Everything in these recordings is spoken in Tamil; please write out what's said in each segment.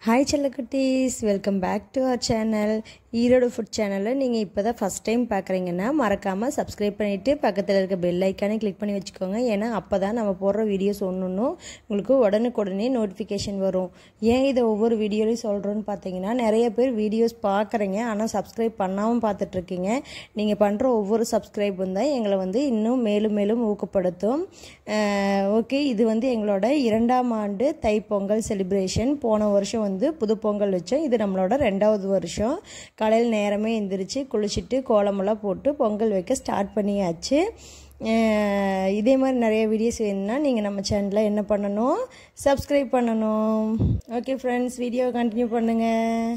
Hi Challakuttis, welcome back to our channel. Erode food சேனலில் நீங்கள் இப்போ தான் ஃபஸ்ட் டைம் பார்க்குறீங்கன்னா மறக்காமல் சப்ஸ்கிரைப் பண்ணிவிட்டு பக்கத்தில் இருக்க பெல் ஐக்கானே கிளிக் பண்ணி வச்சுக்கோங்க. ஏன்னா அப்போ தான் நம்ம போடுற வீடியோஸ் ஒன்றும் உங்களுக்கு உடனுக்குடனே நோட்டிஃபிகேஷன் வரும். ஏன் இதை ஒவ்வொரு வீடியோலையும் சொல்கிறோன்னு பார்த்தீங்கன்னா நிறைய பேர் வீடியோஸ் பார்க்குறீங்க ஆனால் சப்ஸ்கிரைப் பண்ணாமல் பார்த்துட்ருக்கீங்க. நீங்கள் பண்ணுற ஒவ்வொரு சப்ஸ்கிரைப் தான் எங்களை இன்னும் மேலும் மேலும் ஊக்கப்படுத்தும். ஓகே, இது எங்களோட 2ஆம் ஆண்டு தைப்பொங்கல் செலிப்ரேஷன். போன வருஷம் புது பொங்கல் வச்சோம். இது நம்மளோட 2வது வருஷம். காலையில் நேரமே எந்திரிச்சு குளிச்சுட்டு கோலமெல்லாம் போட்டு பொங்கல் வைக்க ஸ்டார்ட் பண்ணியாச்சு. இதே மாதிரி நிறைய வீடியோஸ் வேணும்னா நீங்கள் நம்ம சேனலில் என்ன பண்ணணும், சப்ஸ்கிரைப் பண்ணணும். ஓகே ஃப்ரெண்ட்ஸ், வீடியோ கண்டினியூ பண்ணுங்கள்.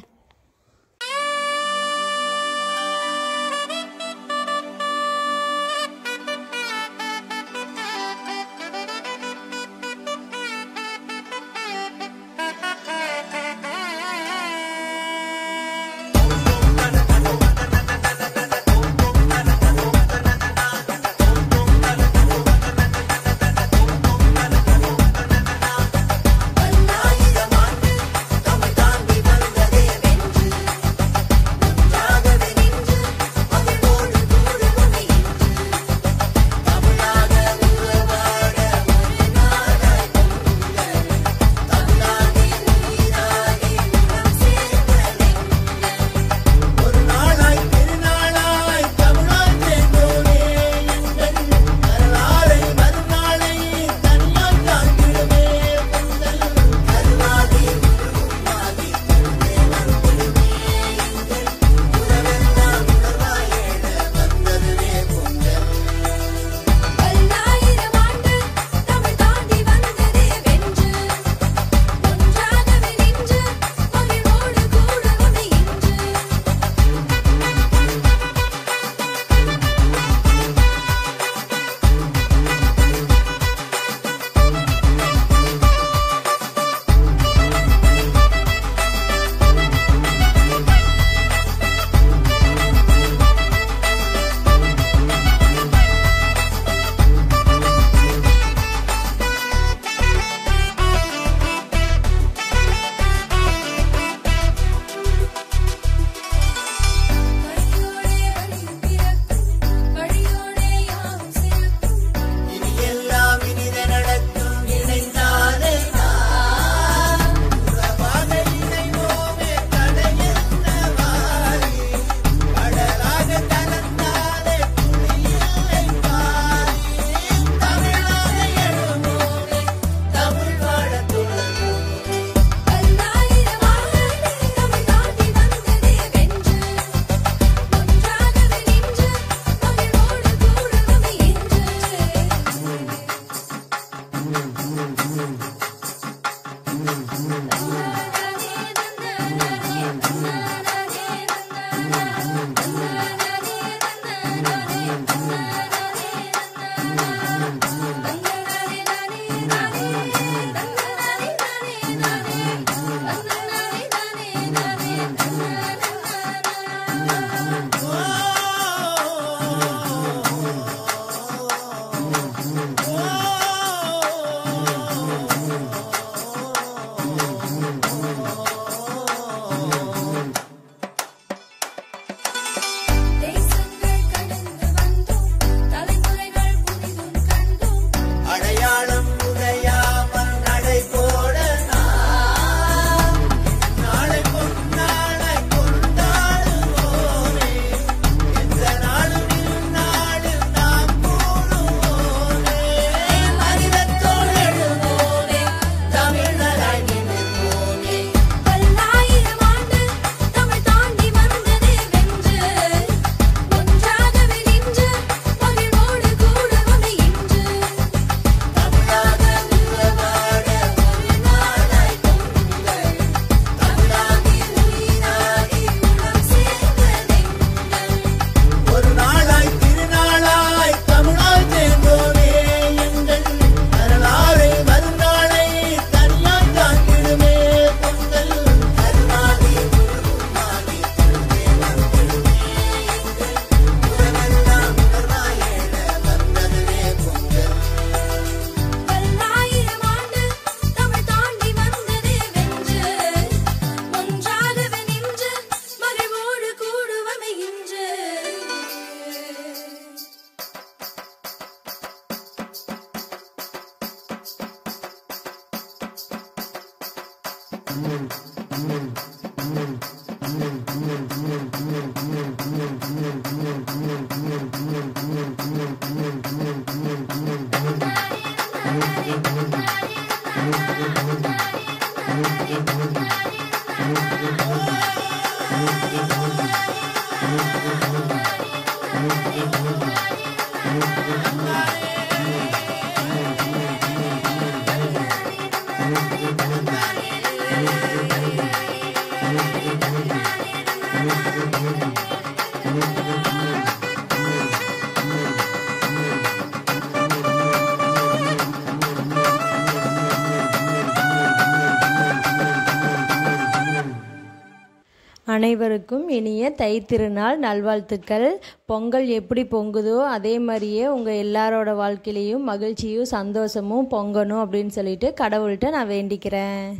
அனைவருக்கும் இனிய தை திருநாள் நல்வாழ்த்துக்கள். பொங்கல் எப்படி பொங்குதோ அதே மாதிரியே உங்கள் எல்லாரோட வாழ்க்கையிலையும் மகிழ்ச்சியும் சந்தோஷமும் பொங்கணும் அப்படின்னு சொல்லிட்டு கடவுள்கிட்ட நான் வேண்டிக்கிறேன்.